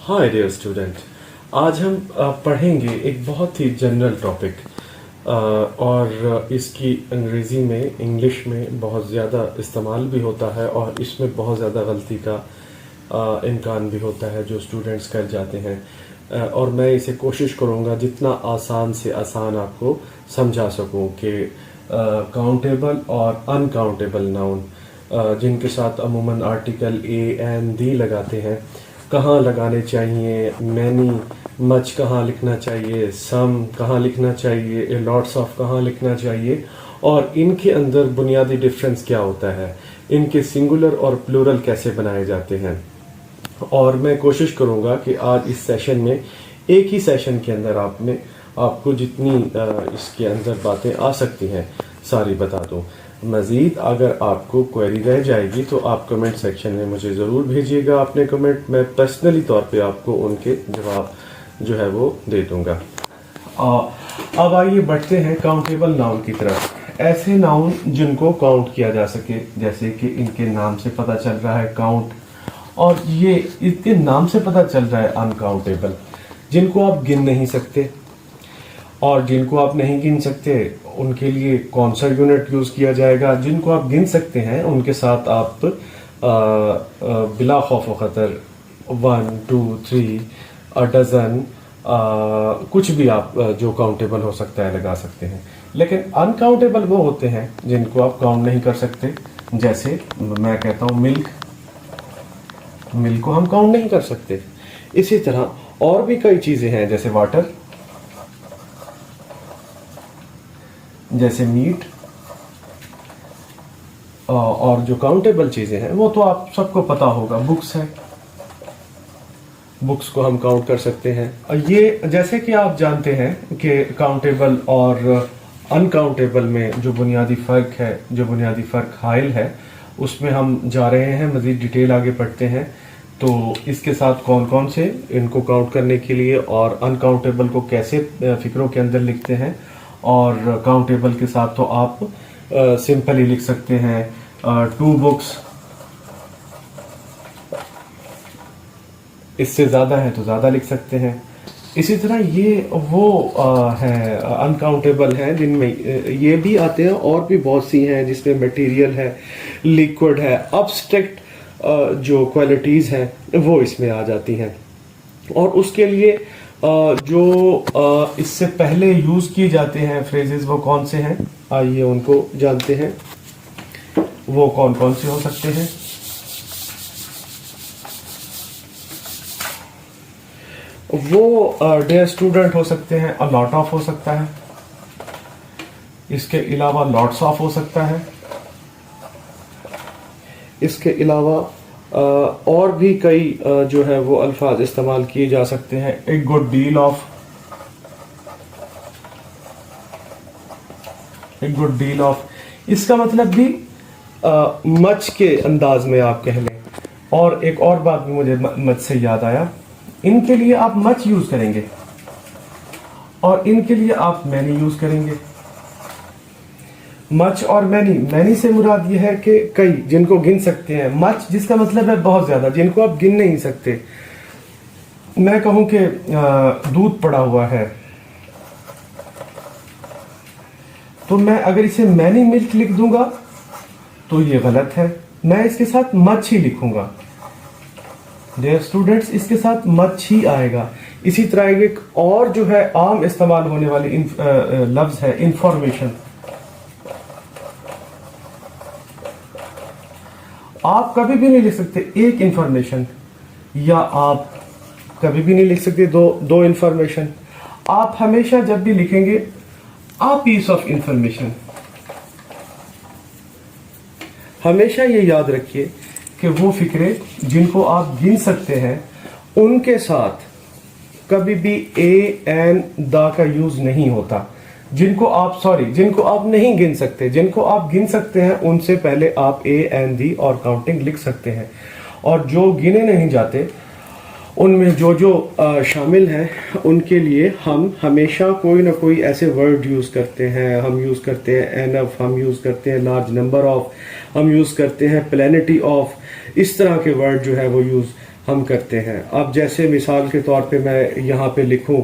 Hi dear student. आज हम पढ़ेंगे एक बहुत ही जनरल टॉपिक और इसकी अंग्रेज़ी में इंग्लिश में बहुत ज़्यादा इस्तेमाल भी होता है और इसमें बहुत ज़्यादा गलती का इम्कान भी होता है जो स्टूडेंट्स कर जाते हैं। और मैं इसे कोशिश करूँगा जितना आसान से आसान आपको समझा सकूँ कि काउंटेबल और अनकाउंटेबल नाउन जिनके साथ अमूमन आर्टिकल ए एंड दी लगाते हैं कहाँ लगाने चाहिए, मैनी मच कहाँ लिखना चाहिए, सम कहाँ लिखना चाहिए, ए लॉट्स ऑफ कहाँ लिखना चाहिए और इनके अंदर बुनियादी डिफरेंस क्या होता है, इनके सिंगुलर और प्लूरल कैसे बनाए जाते हैं। और मैं कोशिश करूँगा कि आज इस सेशन में एक ही सेशन के अंदर आपको जितनी इसके अंदर बातें आ सकती हैं सारी बता दूँ। मज़ीद अगर आपको क्वेरी रह जाएगी तो आप कमेंट सेक्शन में मुझे ज़रूर भेजिएगा अपने कमेंट। मैं पर्सनली तौर पे आपको उनके जवाब जो है वो दे दूँगा। अब आइए बढ़ते हैं काउंटेबल नाउन की तरफ। ऐसे नाउन जिनको काउंट किया जा सके, जैसे कि इनके नाम से पता चल रहा है काउंट, और ये इसके नाम से पता चल रहा है अनकाउंटेबल, जिनको आप गिन नहीं सकते। और जिनको आप नहीं गिन सकते उनके लिए कौन सा यूनिट यूज़ किया जाएगा। जिनको आप गिन सकते हैं उनके साथ आप बिला खौफ व ख़तर 1 2 3 अ डज़न कुछ भी आप जो काउंटेबल हो सकता है लगा सकते हैं। लेकिन अनकाउंटेबल वो होते हैं जिनको आप काउंट नहीं कर सकते। जैसे मैं कहता हूँ मिल्क को हम काउंट नहीं कर सकते। इसी तरह और भी कई चीज़ें हैं जैसे वाटर, जैसे मीट, और जो काउंटेबल चीज़ें हैं वो तो आप सबको पता होगा। बुक्स है, बुक्स को हम काउंट कर सकते हैं। ये जैसे कि आप जानते हैं कि काउंटेबल और अनकाउंटेबल में जो बुनियादी फ़र्क हायल है उसमें हम जा रहे हैं, मज़ीद डिटेल आगे पढ़ते हैं। तो इसके साथ कौन कौन से इनको काउंट करने के लिए और अनकाउंटेबल को कैसे फ़िक्रों के अंदर लिखते हैं। और काउंटेबल के साथ तो आप सिंपली लिख सकते हैं 2 बुक्स, इससे ज़्यादा है तो ज़्यादा लिख सकते हैं। इसी तरह ये वो है अनकाउंटेबल हैं जिनमें ये भी आते हैं और भी बहुत सी हैं जिसमें मटेरियल है, लिक्विड है, अब्स्ट्रैक्ट जो क्वालिटीज़ हैं वो इसमें आ जाती हैं। और उसके लिए जो इससे पहले यूज़ किए जाते हैं फ्रेजेस वो कौन से हैं, आइए उनको जानते हैं। वो कौन कौन से हो सकते हैं। वो डियर स्टूडेंट हो सकते हैं, अ लॉट ऑफ हो सकता है, इसके अलावा लॉट्स ऑफ हो सकता है, इसके अलावा और भी कई जो है वो अल्फाज इस्तेमाल किए जा सकते हैं। ए गुड डील ऑफ, इसका मतलब भी मच के अंदाज में आप कह लें। और एक और बात भी मुझे मच से याद आया, इनके लिए आप मच यूज करेंगे और इनके लिए आप मैनी यूज करेंगे। मच और मैनी से मुराद ये है कि कई जिनको गिन सकते हैं। मच जिसका मतलब है बहुत ज्यादा, जिनको आप गिन नहीं सकते। मैं कहूं कि दूध पड़ा हुआ है तो मैं अगर इसे मैनी मिल्क लिख दूंगा तो ये गलत है, मैं इसके साथ मच ही लिखूंगा। डियर स्टूडेंट्स, इसके साथ मच ही आएगा। इसी तरह एक और जो है आम इस्तेमाल होने वाली लफ्ज है इंफॉर्मेशन। आप कभी भी नहीं लिख सकते एक इंफॉर्मेशन, या आप कभी भी नहीं लिख सकते दो इंफॉर्मेशन। आप हमेशा जब भी लिखेंगे आ पीस ऑफ इंफॉर्मेशन। हमेशा ये याद रखिए कि वो फिक्रे जिनको आप गिन सकते हैं उनके साथ कभी भी ए एन दा का यूज नहीं होता। जिनको आप नहीं गिन सकते, जिनको आप गिन सकते हैं उनसे पहले आप ए एन दी और काउंटिंग लिख सकते हैं। और जो गिने नहीं जाते उनमें जो शामिल हैं उनके लिए हम हमेशा कोई ना कोई ऐसे वर्ड यूज़ करते हैं। हम यूज़ करते हैं एनफ, हम यूज़ करते हैं लार्ज नंबर ऑफ, हम यूज़ करते हैं प्लेनिटी ऑफ। इस तरह के वर्ड जो है वो यूज़ हम करते हैं। अब जैसे मिसाल के तौर पे मैं यहाँ पे लिखूं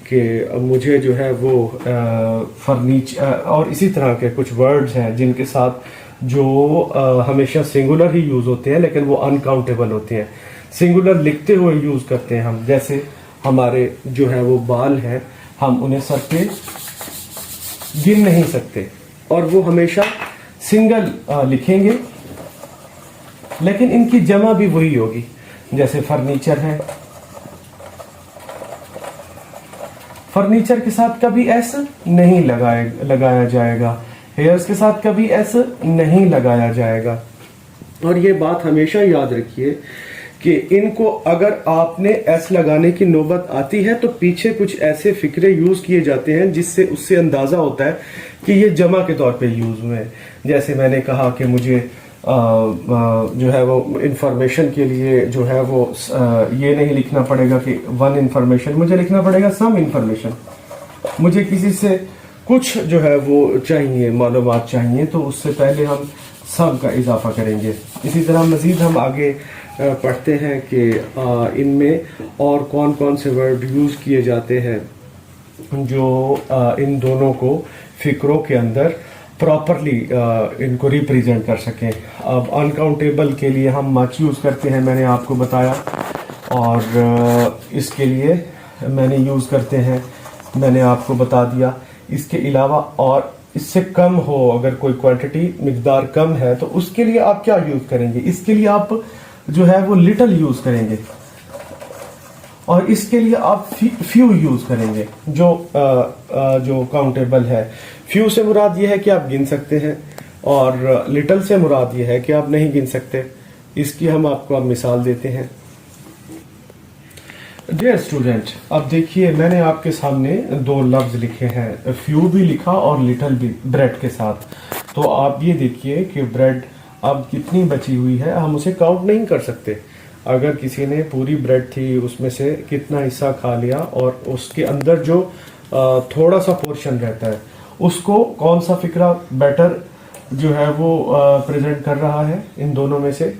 कि मुझे जो है वो फर्नीचर और इसी तरह के कुछ वर्ड्स हैं जिनके साथ जो हमेशा सिंगुलर ही यूज़ होते हैं लेकिन वो अनकाउंटेबल होते हैं। सिंगुलर लिखते हुए यूज़ करते हैं हम, जैसे हमारे जो है वो बाल हैं, हम उन्हें सर पे गिन नहीं सकते और वो हमेशा सिंगल लिखेंगे, लेकिन इनकी जमा भी वही होगी। जैसे फर्नीचर है, फर्नीचर के साथ कभी एस नहीं लगाया जाएगा, हेयर्स के साथ कभी एस नहीं लगाया जाएगा। और ये बात हमेशा याद रखिए कि इनको अगर आपने एस लगाने की नौबत आती है तो पीछे कुछ ऐसे फिक्रे यूज किए जाते हैं जिससे उससे अंदाजा होता है कि ये जमा के तौर पे यूज हुए हैं। जैसे मैंने कहा कि मुझे जो है वो इंफॉर्मेशन के लिए जो है वो ये नहीं लिखना पड़ेगा कि वन इंफॉर्मेशन, मुझे लिखना पड़ेगा सम इंफॉर्मेशन। मुझे किसी से कुछ जो है वो चाहिए, मालूमात चाहिए, तो उससे पहले हम सम का इजाफा करेंगे। इसी तरह मज़ीद हम आगे पढ़ते हैं कि इनमें और कौन कौन से वर्ड यूज़ किए जाते हैं जो इन दोनों को फिक्रों के अंदर प्रॉपरली इनको रिप्रेजेंट कर सकें। अब अनकाउंटेबल के लिए हम मच यूज़ करते हैं, मैंने आपको बताया, और इसके लिए मैंने यूज़ करते हैं, मैंने आपको बता दिया। इसके अलावा और इससे कम हो, अगर कोई क्वांटिटी मिकदार कम है तो उसके लिए आप क्या यूज़ करेंगे? इसके लिए आप जो है वो लिटिल यूज़ करेंगे और इसके लिए आप फ्यू यूज़ करेंगे जो काउंटेबल है। फ्यू से मुराद ये है कि आप गिन सकते हैं और लिटिल से मुराद ये है कि आप नहीं गिन सकते। इसकी हम आपको अब मिसाल देते हैं। डियर स्टूडेंट, अब देखिए मैंने आपके सामने दो लफ्ज़ लिखे हैं, फ्यू भी लिखा और लिटिल भी, ब्रेड के साथ। तो आप ये देखिए कि ब्रेड अब कितनी बची हुई है, हम उसे काउंट नहीं कर सकते। अगर किसी ने पूरी ब्रेड थी उसमें से कितना हिस्सा खा लिया और उसके अंदर जो थोड़ा सा पोर्शन रहता है उसको कौन सा फिक्रा बेटर जो है वो प्रेजेंट कर रहा है इन दोनों में से?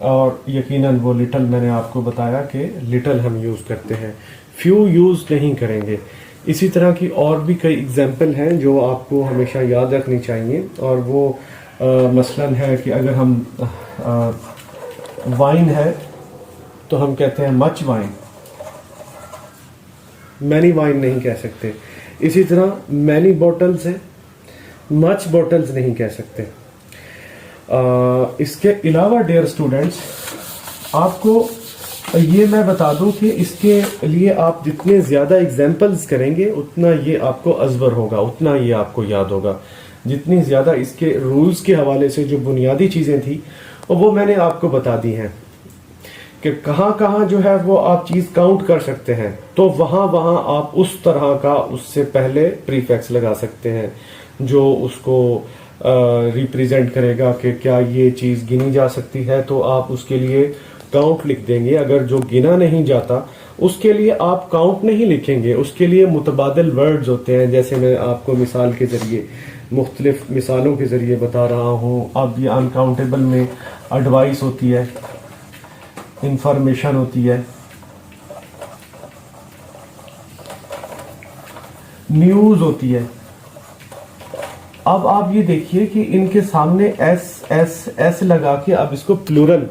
और यकीनन वो लिटिल, मैंने आपको बताया कि लिटिल हम यूज़ करते हैं, फ्यू यूज़ नहीं करेंगे। इसी तरह की और भी कई एग्जाम्पल हैं जो आपको हमेशा याद रखनी चाहिए, और वो मसलन है कि अगर हम वाइन है तो हम कहते हैं मच वाइन, मैनी वाइन नहीं कह सकते। इसी तरह मैनी बॉटल्स है, मच बॉटल्स नहीं कह सकते। इसके अलावा डियर स्टूडेंट्स, आपको ये मैं बता दूं कि इसके लिए आप जितने ज़्यादा एग्जाम्पल्स करेंगे उतना ये आपको अज़बर होगा, उतना ये आपको याद होगा। जितनी ज़्यादा इसके रूल्स के हवाले से जो बुनियादी चीज़ें थी वो मैंने आपको बता दी हैं कि कहाँ कहाँ जो है वो आप चीज़ काउंट कर सकते हैं, तो वहाँ वहाँ आप उस तरह का उससे पहले प्रीफिक्स लगा सकते हैं जो उसको रिप्रेजेंट करेगा कि क्या ये चीज़ गिनी जा सकती है, तो आप उसके लिए काउंट लिख देंगे। अगर जो गिना नहीं जाता उसके लिए आप काउंट नहीं लिखेंगे, उसके लिए मुतबादिल वर्ड्स होते हैं। जैसे मैं आपको मिसाल के ज़रिए, मुख्तलिफ मिसालों के ज़रिए बता रहा हूँ। अब ये अनकाउंटेबल में एडवाइस होती है, इंफॉर्मेशन होती है, न्यूज़ होती है। अब आप ये देखिए कि इनके सामने एस एस एस लगा के अब इसको प्लूरल,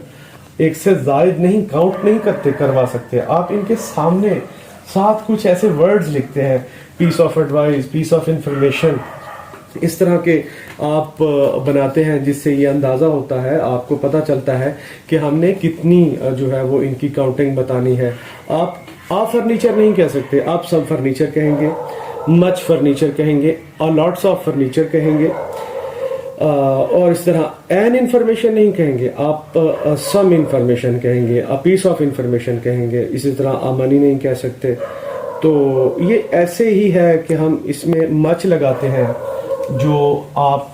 एक से जायद नहीं, काउंट नहीं करवा सकते। आप इनके सामने साथ कुछ ऐसे वर्ड्स लिखते हैं, piece of advice, piece of information, इस तरह के आप बनाते हैं जिससे ये अंदाज़ा होता है, आपको पता चलता है कि हमने कितनी जो है वो इनकी काउंटिंग बतानी है। आप फर्नीचर नहीं कह सकते, आप सब फर्नीचर कहेंगे, मच फर्नीचर कहेंगे, और लॉट्स ऑफ फर्नीचर कहेंगे, और इस तरह एन इंफॉर्मेशन नहीं कहेंगे, आप सम इंफॉर्मेशन कहेंगे, अ पीस ऑफ इंफॉर्मेशन कहेंगे। इसी तरह मनी नहीं कह सकते। तो ये ऐसे ही है कि हम इसमें मच लगाते हैं जो आप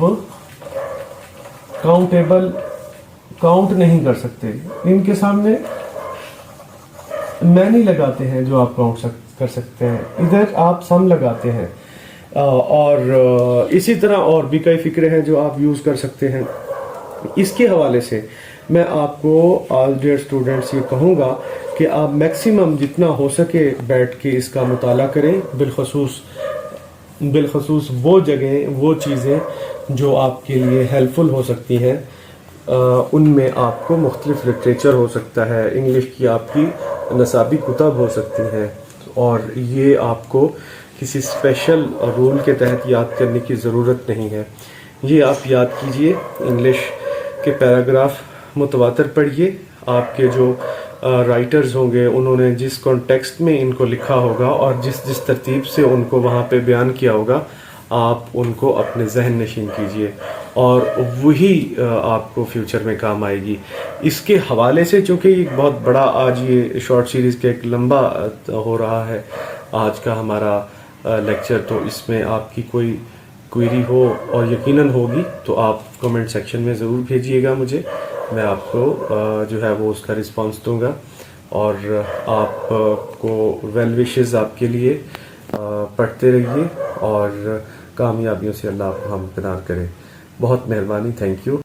काउंट नहीं कर सकते। इनके सामने मैनी लगाते हैं जो आप काउंट कर सकते हैं। इधर आप सम लगाते हैं, और इसी तरह और भी कई फिक्रे हैं जो आप यूज़ कर सकते हैं। इसके हवाले से मैं आपको ऑल डियर स्टूडेंट्स ये कहूँगा कि आप मैक्सिमम जितना हो सके बैठ के इसका मुताला करें, बिलखसूस वो जगह, वो चीज़ें जो आपके लिए हेल्पफुल हो सकती हैं। उनमें आपको मुख्तलिफ लिटरेचर हो सकता है, इंग्लिश की आपकी नसाबी कुतब हो सकती हैं, और ये आपको किसी स्पेशल रूल के तहत याद करने की ज़रूरत नहीं है। ये आप याद कीजिए, इंग्लिश के पैराग्राफ मुतवातर पढ़िए, आपके जो राइटर्स होंगे उन्होंने जिस कॉन्टेक्स्ट में इनको लिखा होगा और जिस जिस तरतीब से उनको वहाँ पे बयान किया होगा, आप उनको अपने जहन नशीन कीजिए और वही आपको फ्यूचर में काम आएगी। इसके हवाले से, चूँकि एक बहुत बड़ा आज ये शॉर्ट सीरीज़ का एक लंबा हो रहा है आज का हमारा लेक्चर, तो इसमें आपकी कोई क्वेरी हो और यकीनन होगी तो आप कमेंट सेक्शन में ज़रूर भेजिएगा मुझे, मैं आपको जो है वो उसका रिस्पांस दूंगा। और आपको वेल विशेस आपके लिए, पढ़ते रहिए और कामयाबियों से अल्लाह आपको हमकिनार करे। बहुत मेहरबानी, थैंक यू।